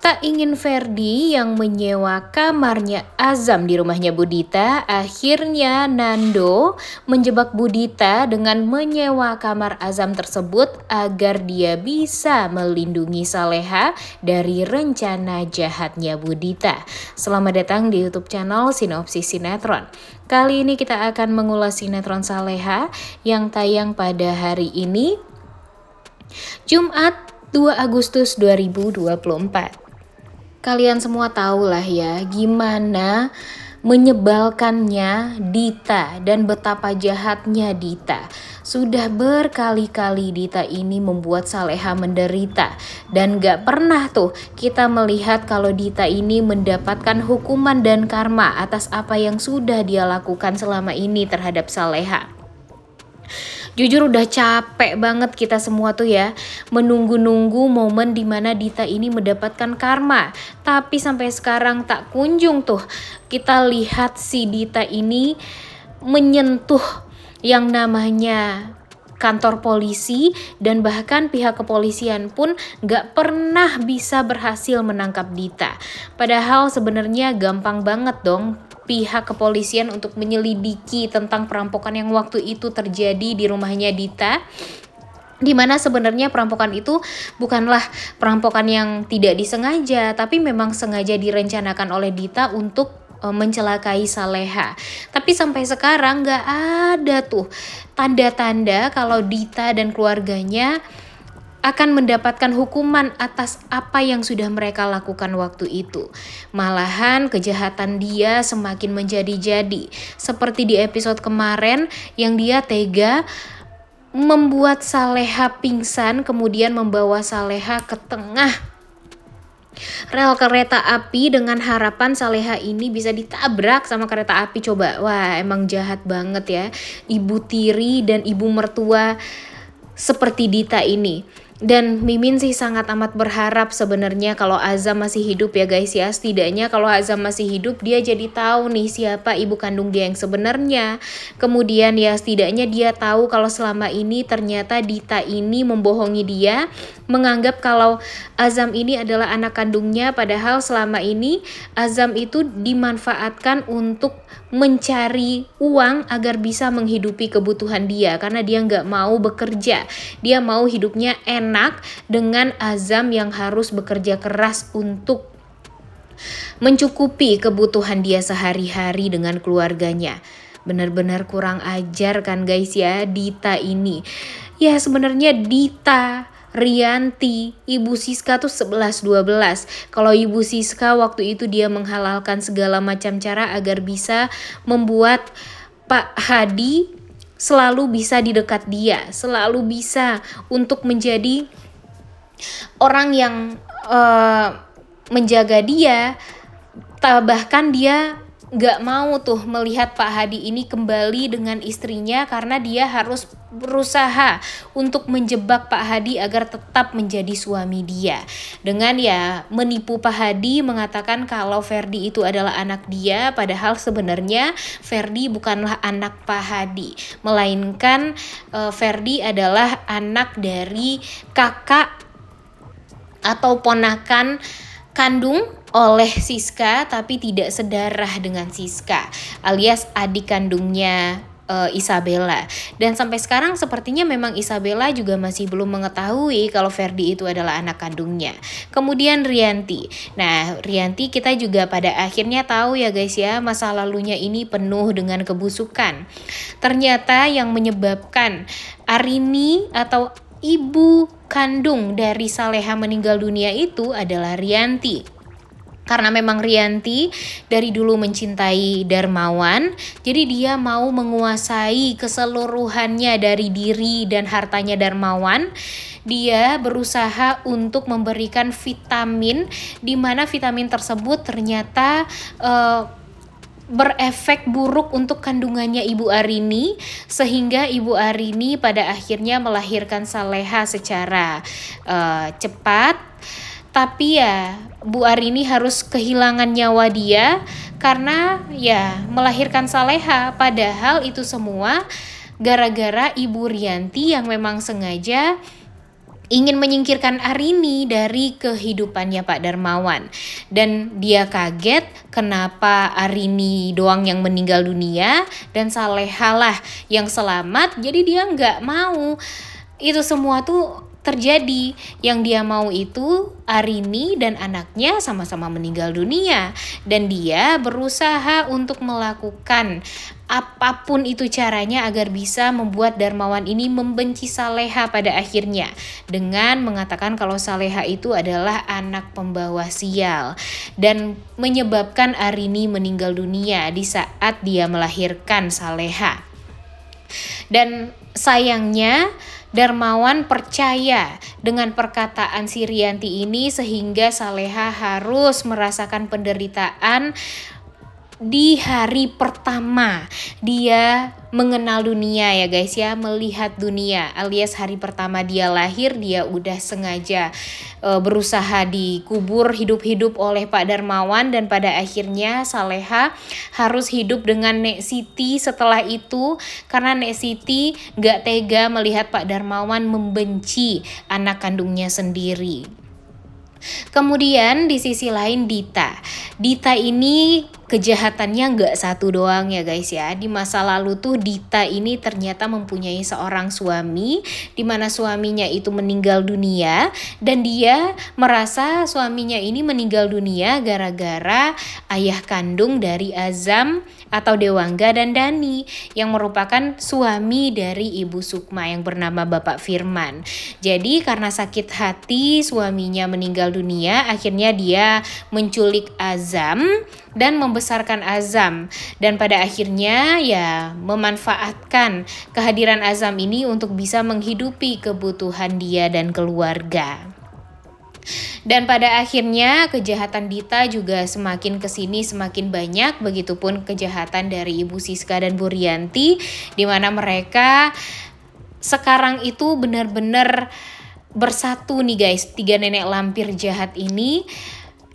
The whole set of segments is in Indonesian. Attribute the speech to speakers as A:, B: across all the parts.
A: Tak ingin Ferdi yang menyewa kamarnya Azam di rumahnya Budita, akhirnya Nando menjebak Budita dengan menyewa kamar Azam tersebut agar dia bisa melindungi Saleha dari rencana jahatnya Budita. Selamat datang di YouTube channel Sinopsis Sinetron. Kali ini kita akan mengulas sinetron Saleha yang tayang pada hari ini, Jumat 2 Agustus 2024. Kalian semua tahu lah ya gimana menyebalkannya Dita dan betapa jahatnya Dita. Sudah berkali-kali Dita ini membuat Saleha menderita dan gak pernah tuh kita melihat kalau Dita ini mendapatkan hukuman dan karma atas apa yang sudah dia lakukan selama ini terhadap Saleha. Jujur udah capek banget kita semua tuh ya menunggu-nunggu momen dimana Dita ini mendapatkan karma. Tapi sampai sekarang tak kunjung tuh kita lihat si Dita ini menyentuh yang namanya kantor polisi, dan bahkan pihak kepolisian pun gak pernah bisa berhasil menangkap Dita. Padahal sebenarnya gampang banget dong pihak kepolisian untuk menyelidiki tentang perampokan yang waktu itu terjadi di rumahnya Dita, di mana sebenarnya perampokan itu bukanlah perampokan yang tidak disengaja, tapi memang sengaja direncanakan oleh Dita untuk mencelakai Saleha. Tapi sampai sekarang gak ada tuh tanda-tanda kalau Dita dan keluarganya akan mendapatkan hukuman atas apa yang sudah mereka lakukan waktu itu. Malahan kejahatan dia semakin menjadi-jadi. Seperti di episode kemarin yang dia tega membuat Saleha pingsan, kemudian membawa Saleha ke tengah rel kereta api dengan harapan Saleha ini bisa ditabrak sama kereta api. Coba, wah emang jahat banget ya ibu tiri dan ibu mertua seperti Dita ini. Dan Mimin sih sangat amat berharap sebenarnya kalau Azam masih hidup ya guys ya. Setidaknya kalau Azam masih hidup dia jadi tahu nih siapa ibu kandung dia yang sebenarnya. Kemudian ya setidaknya dia tahu kalau selama ini ternyata Dita ini membohongi dia, menganggap kalau Azam ini adalah anak kandungnya, padahal selama ini Azam itu dimanfaatkan untuk mencari uang agar bisa menghidupi kebutuhan dia, karena dia nggak mau bekerja. Dia mau hidupnya enak dengan Azam yang harus bekerja keras untuk mencukupi kebutuhan dia sehari-hari dengan keluarganya. Benar-benar kurang ajar kan guys ya Dita ini. Ya sebenarnya Dita, Rianti, Ibu Siska tuh 11-12. Kalau Ibu Siska waktu itu dia menghalalkan segala macam cara agar bisa membuat Pak Hadi selalu bisa di dekat dia, selalu bisa untuk menjadi orang yang menjaga dia. Bahkan dia gak mau tuh melihat Pak Hadi ini kembali dengan istrinya, karena dia harus berusaha untuk menjebak Pak Hadi agar tetap menjadi suami dia. Dengan ya menipu Pak Hadi mengatakan kalau Ferdi itu adalah anak dia, padahal sebenarnya Ferdi bukanlah anak Pak Hadi, melainkan Ferdi adalah anak dari kakak atau ponakan kandung oleh Siska tapi tidak sedarah dengan Siska, alias adik kandungnya Isabella. Dan sampai sekarang sepertinya memang Isabella juga masih belum mengetahui kalau Ferdi itu adalah anak kandungnya. Kemudian Rianti. Nah, Rianti kita juga pada akhirnya tahu ya guys ya, masa lalunya ini penuh dengan kebusukan. Ternyata yang menyebabkan Arini atau ibu kandung dari Saleha meninggal dunia itu adalah Rianti. Karena memang Rianti dari dulu mencintai Darmawan, jadi dia mau menguasai keseluruhannya dari diri dan hartanya Darmawan. Dia berusaha untuk memberikan vitamin, di mana vitamin tersebut ternyata berefek buruk untuk kandungannya Ibu Arini, sehingga Ibu Arini pada akhirnya melahirkan Saleha secara cepat. Tapi ya Bu Arini harus kehilangan nyawa dia karena ya melahirkan Saleha. Padahal itu semua gara-gara Ibu Rianti yang memang sengaja ingin menyingkirkan Arini dari kehidupannya Pak Darmawan. Dan dia kaget kenapa Arini doang yang meninggal dunia dan Saleha lah yang selamat. Jadi dia nggak mau itu semua tuh terjadi. Yang dia mau itu Arini dan anaknya sama-sama meninggal dunia. Dan dia berusaha untuk melakukan apapun itu caranya agar bisa membuat Darmawan ini membenci Saleha pada akhirnya, dengan mengatakan kalau Saleha itu adalah anak pembawa sial dan menyebabkan Arini meninggal dunia di saat dia melahirkan Saleha. Dan sayangnya Darmawan percaya dengan perkataan si Rianti ini sehingga Saleha harus merasakan penderitaan di hari pertama dia mengenal dunia ya guys ya, melihat dunia, alias hari pertama dia lahir dia udah sengaja berusaha dikubur hidup-hidup oleh Pak Darmawan. Dan pada akhirnya Saleha harus hidup dengan Nek Siti setelah itu, karena Nek Siti gak tega melihat Pak Darmawan membenci anak kandungnya sendiri. Kemudian di sisi lain Dita ini kejahatannya nggak satu doang ya guys ya. Di masa lalu tuh Dita ini ternyata mempunyai seorang suami, di mana suaminya itu meninggal dunia, dan dia merasa suaminya ini meninggal dunia gara-gara ayah kandung dari Azam atau Dewangga dan Dani yang merupakan suami dari Ibu Sukma yang bernama Bapak Firman. Jadi karena sakit hati suaminya meninggal dunia, akhirnya dia menculik Azam dan membesarkan Azam, dan pada akhirnya ya memanfaatkan kehadiran Azam ini untuk bisa menghidupi kebutuhan dia dan keluarga. Dan pada akhirnya kejahatan Dita juga semakin kesini semakin banyak, begitupun kejahatan dari Ibu Siska dan Bu Rianti, di mana mereka sekarang itu benar-benar bersatu nih guys. 3 nenek lampir jahat ini,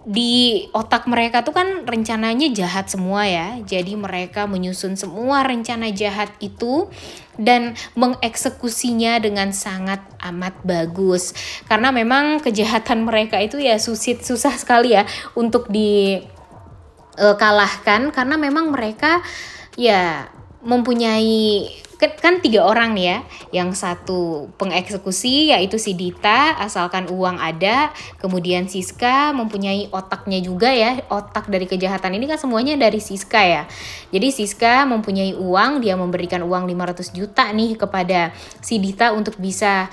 A: di otak mereka tuh kan rencananya jahat semua ya. Jadi mereka menyusun semua rencana jahat itu dan mengeksekusinya dengan sangat amat bagus. Karena memang kejahatan mereka itu ya susah sekali ya untuk dikalahkan, karena memang mereka ya mempunyai kan 3 orang nih ya. Yang satu pengeksekusi yaitu si Dita, asalkan uang ada. Kemudian Siska mempunyai otaknya juga ya. Otak dari kejahatan ini kan semuanya dari Siska ya. Jadi Siska mempunyai uang, dia memberikan uang 500 juta nih kepada si Dita untuk bisa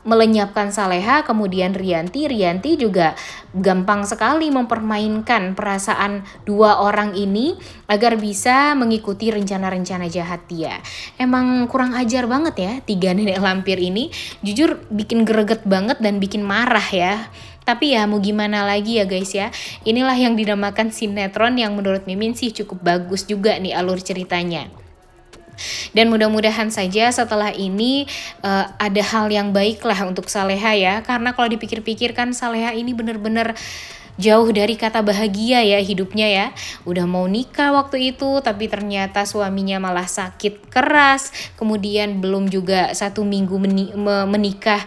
A: melenyapkan Saleha. Kemudian Rianti juga gampang sekali mempermainkan perasaan 2 orang ini agar bisa mengikuti rencana-rencana jahat dia. Emang kurang ajar banget ya 3 nenek lampir ini, jujur bikin greget banget dan bikin marah ya. Tapi ya mau gimana lagi ya guys ya, inilah yang dinamakan sinetron yang menurut Mimin sih cukup bagus juga nih alur ceritanya. Dan mudah-mudahan saja setelah ini ada hal yang baik lah untuk Saleha ya. Karena kalau dipikir-pikir kan Saleha ini bener-bener jauh dari kata bahagia ya hidupnya ya. Udah mau nikah waktu itu, tapi ternyata suaminya malah sakit keras. Kemudian belum juga 1 minggu menikah,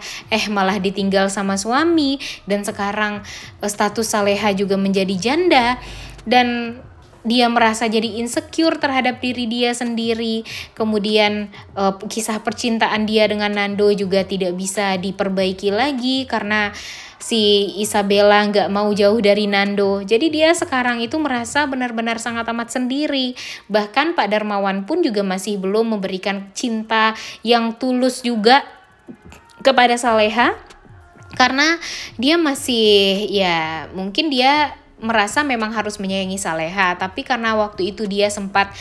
A: malah ditinggal sama suami. Dan sekarang status Saleha juga menjadi janda. Dan dia merasa jadi insecure terhadap diri dia sendiri. Kemudian kisah percintaan dia dengan Nando juga tidak bisa diperbaiki lagi karena si Isabella nggak mau jauh dari Nando. Jadi dia sekarang itu merasa benar-benar sangat amat sendiri. Bahkan Pak Darmawan pun juga masih belum memberikan cinta yang tulus juga kepada Saleha. Karena dia masih ya mungkin dia merasa memang harus menyayangi Saleha. Tapi karena waktu itu dia sempat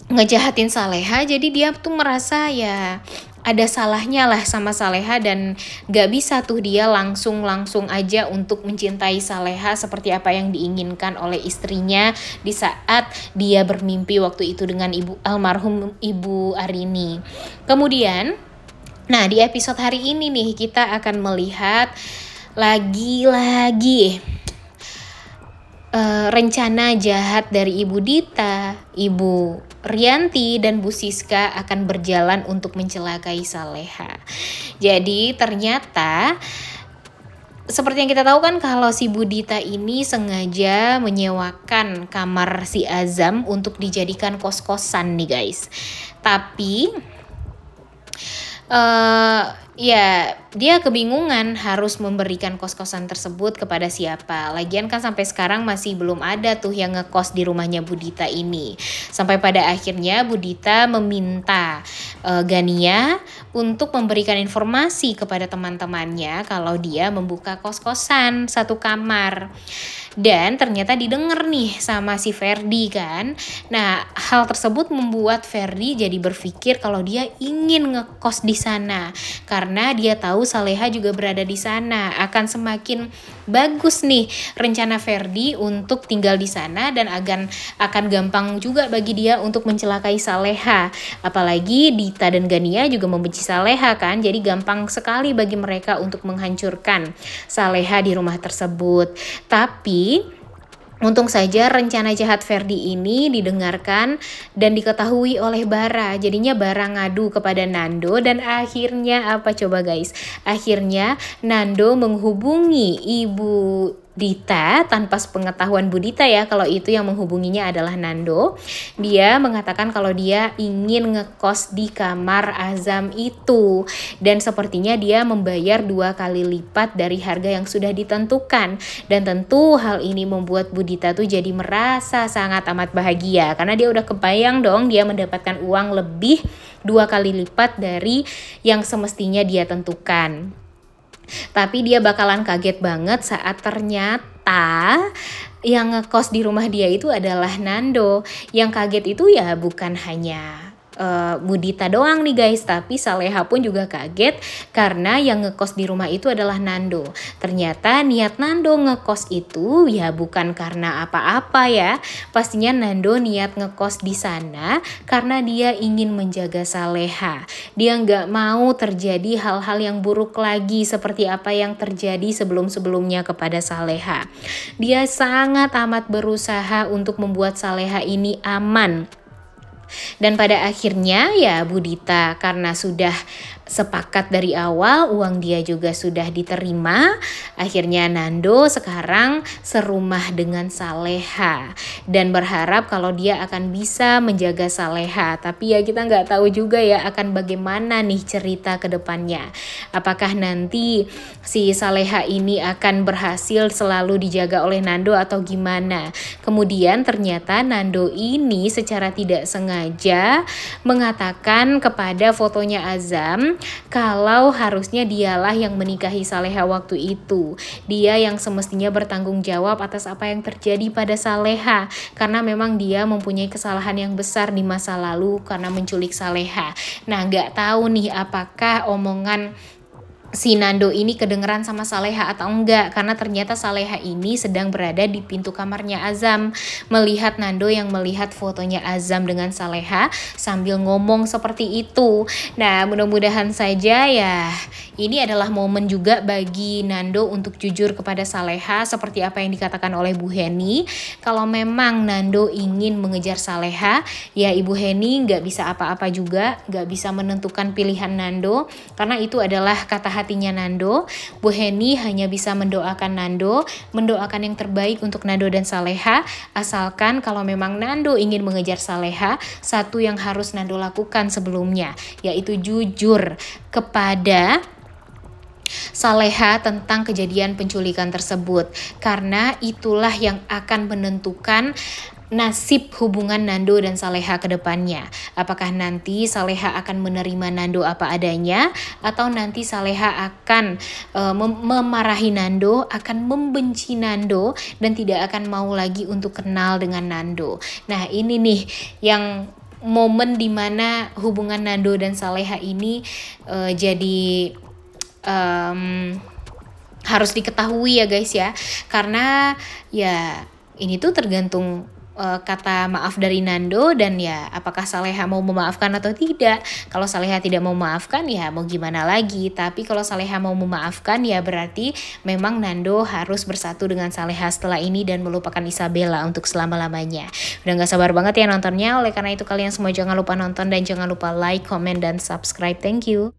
A: ngejahatin Saleha, jadi dia tuh merasa ya ada salahnya lah sama Saleha, dan gak bisa tuh dia langsung aja untuk mencintai Saleha seperti apa yang diinginkan oleh istrinya di saat dia bermimpi waktu itu dengan almarhum Ibu Arini. Kemudian, nah di episode hari ini nih kita akan melihat lagi-lagi rencana jahat dari Ibu Dita, Ibu Rianti, dan Bu Siska akan berjalan untuk mencelakai Saleha. Jadi ternyata seperti yang kita tahu kan, kalau si Bu Dita ini sengaja menyewakan kamar si Azam untuk dijadikan kos-kosan nih guys. Tapi ya dia kebingungan harus memberikan kos-kosan tersebut kepada siapa. Lagian kan sampai sekarang masih belum ada tuh yang ngekos di rumahnya Bu Dita ini. Sampai pada akhirnya Bu Dita meminta Gania untuk memberikan informasi kepada teman-temannya kalau dia membuka kos-kosan satu kamar. Dan ternyata didengar nih sama si Ferdi kan. Nah, hal tersebut membuat Ferdi jadi berpikir kalau dia ingin ngekos di sana. Karena dia tahu Saleha juga berada di sana. Akan semakin bagus nih rencana Ferdi untuk tinggal di sana, dan akan gampang juga bagi dia untuk mencelakai Saleha. Apalagi Dita dan Gania juga membenci Saleha kan. Jadi gampang sekali bagi mereka untuk menghancurkan Saleha di rumah tersebut. Tapi untung saja rencana jahat Ferdi ini didengarkan dan diketahui oleh Bara. Jadinya Bara ngadu kepada Nando, dan akhirnya apa coba guys? Akhirnya Nando menghubungi Ibu Dita tanpa sepengetahuan Bu Dita ya, kalau itu yang menghubunginya adalah Nando. Dia mengatakan kalau dia ingin ngekos di kamar Azam itu, dan sepertinya dia membayar 2 kali lipat dari harga yang sudah ditentukan. Dan tentu hal ini membuat Bu Dita tuh jadi merasa sangat amat bahagia, karena dia udah kebayang dong dia mendapatkan uang lebih 2 kali lipat dari yang semestinya dia tentukan. Tapi dia bakalan kaget banget saat ternyata yang ngekos di rumah dia itu adalah Nando. Yang kaget itu ya bukan hanya Bu Dita doang nih guys, tapi Saleha pun juga kaget karena yang ngekos di rumah itu adalah Nando. Ternyata niat Nando ngekos itu ya bukan karena apa-apa ya. Pastinya Nando niat ngekos di sana karena dia ingin menjaga Saleha. Dia nggak mau terjadi hal-hal yang buruk lagi seperti apa yang terjadi sebelum-sebelumnya kepada Saleha. Dia sangat amat berusaha untuk membuat Saleha ini aman. Dan pada akhirnya ya Bu Dita karena sudah sepakat dari awal, uang dia juga sudah diterima. Akhirnya Nando sekarang serumah dengan Saleha dan berharap kalau dia akan bisa menjaga Saleha. Tapi ya kita nggak tahu juga ya akan bagaimana nih cerita ke depannya. Apakah nanti si Saleha ini akan berhasil selalu dijaga oleh Nando atau gimana? Kemudian ternyata Nando ini secara tidak sengaja mengatakan kepada fotonya Azam kalau harusnya dialah yang menikahi Saleha waktu itu. Dia yang semestinya bertanggung jawab atas apa yang terjadi pada Saleha, karena memang dia mempunyai kesalahan yang besar di masa lalu karena menculik Saleha. Nah, nggak tahu nih apakah omongan si Nando ini kedengeran sama Saleha atau enggak, karena ternyata Saleha ini sedang berada di pintu kamarnya Azam melihat Nando yang melihat fotonya Azam dengan Saleha sambil ngomong seperti itu. Nah, mudah-mudahan saja ya ini adalah momen juga bagi Nando untuk jujur kepada Saleha seperti apa yang dikatakan oleh Bu Heni. Kalau memang Nando ingin mengejar Saleha, ya Ibu Heni nggak bisa apa-apa juga, nggak bisa menentukan pilihan Nando karena itu adalah kata hatinya Nando. Bu Heni hanya bisa mendoakan Nando, mendoakan yang terbaik untuk Nando dan Saleha, asalkan kalau memang Nando ingin mengejar Saleha, satu yang harus Nando lakukan sebelumnya, yaitu jujur kepada Saleha tentang kejadian penculikan tersebut, karena itulah yang akan menentukan nasib hubungan Nando dan Saleha ke depannya. Apakah nanti Saleha akan menerima Nando apa adanya, atau nanti Saleha akan memarahi Nando, akan membenci Nando dan tidak akan mau lagi untuk kenal dengan Nando. Nah, ini nih yang momen dimana hubungan Nando dan Saleha ini jadi harus diketahui ya guys ya, karena ya ini tuh tergantung kata maaf dari Nando, dan ya apakah Saleha mau memaafkan atau tidak. Kalau Saleha tidak mau memaafkan ya mau gimana lagi, tapi kalau Saleha mau memaafkan ya berarti memang Nando harus bersatu dengan Saleha setelah ini dan melupakan Isabella untuk selama-lamanya. Udah gak sabar banget ya nontonnya, oleh karena itu kalian semua jangan lupa nonton dan jangan lupa like, comment, dan subscribe. Thank you.